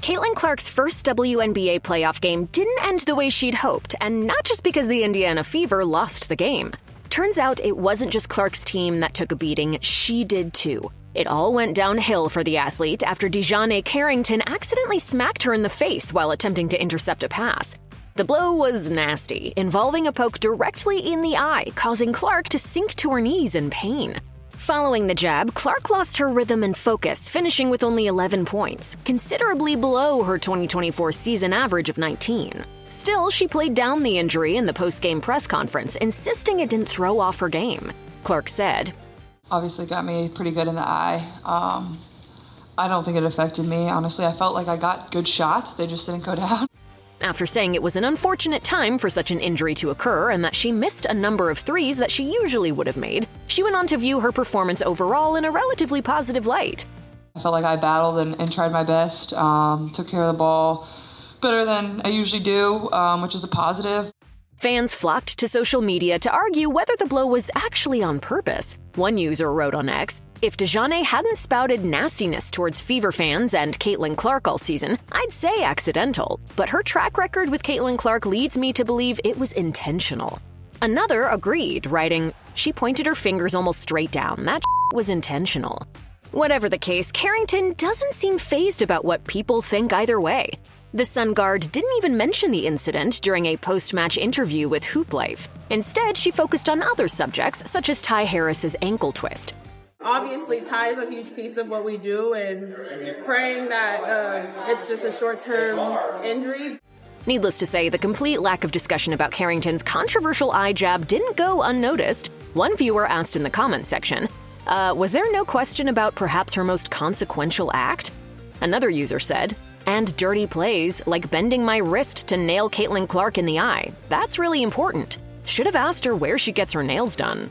Caitlin Clark's first WNBA playoff game didn't end the way she'd hoped, and not just because the Indiana Fever lost the game. Turns out it wasn't just Clark's team that took a beating, she did too. It all went downhill for the athlete after DeJounte Carrington accidentally smacked her in the face while attempting to intercept a pass. The blow was nasty, involving a poke directly in the eye, causing Clark to sink to her knees in pain. Following the jab, Clark lost her rhythm and focus, finishing with only 11 points, considerably below her 2024 season average of 19. Still, she played down the injury in the post-game press conference, insisting it didn't throw off her game. Clark said, "Obviously got me pretty good in the eye. I don't think it affected me. Honestly, I felt like I got good shots. They just didn't go down." After saying it was an unfortunate time for such an injury to occur and that she missed a number of threes that she usually would have made, she went on to view her performance overall in a relatively positive light. I felt like I battled and tried my best, took care of the ball better than I usually do, which is a positive. Fans flocked to social media to argue whether the blow was actually on purpose. One user wrote on X, "If DeJounte hadn't spouted nastiness towards Fever fans and Caitlin Clark all season, I'd say accidental. But her track record with Caitlin Clark leads me to believe it was intentional." Another agreed, writing, "She pointed her fingers almost straight down. That was intentional." Whatever the case, Carrington doesn't seem fazed about what people think either way. The Sun guard didn't even mention the incident during a post-match interview with Hoop Life. Instead, she focused on other subjects, such as Ty Harris's ankle twist. Obviously, Ty is a huge piece of what we do, and praying that it's just a short-term injury. Needless to say, the complete lack of discussion about Carrington's controversial eye jab didn't go unnoticed. One viewer asked in the comments section, was there no question about perhaps her most consequential act? Another user said, "And dirty plays, like bending my wrist to nail Caitlin Clark in the eye. That's really important. Should have asked her where she gets her nails done."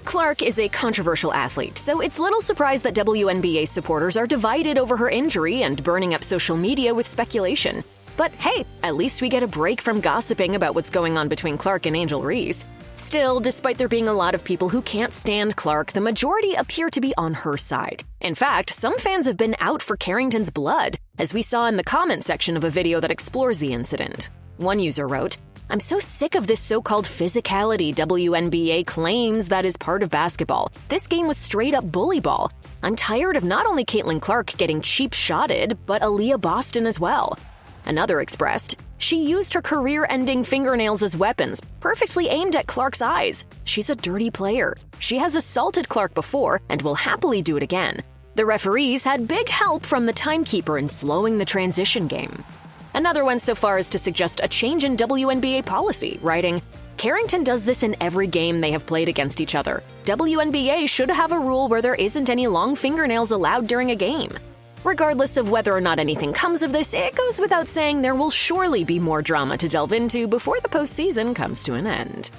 Clark is a controversial athlete, so it's little surprise that WNBA supporters are divided over her injury and burning up social media with speculation. But hey, at least we get a break from gossiping about what's going on between Clark and Angel Reese. Still, despite there being a lot of people who can't stand Clark, the majority appear to be on her side. In fact, some fans have been out for Carrington's blood, as we saw in the comment section of a video that explores the incident. One user wrote, "I'm so sick of this so-called physicality WNBA claims that is part of basketball. This game was straight up bully ball. I'm tired of not only Caitlin Clark getting cheap-shotted, but Aaliyah Boston as well." Another expressed, "She used her career-ending fingernails as weapons, perfectly aimed at Clark's eyes. She's a dirty player. She has assaulted Clark before and will happily do it again. The referees had big help from the timekeeper in slowing the transition game." Another went so far as to suggest a change in WNBA policy, writing, "Carrington does this in every game they have played against each other. WNBA should have a rule where there isn't any long fingernails allowed during a game." Regardless of whether or not anything comes of this, it goes without saying there will surely be more drama to delve into before the postseason comes to an end.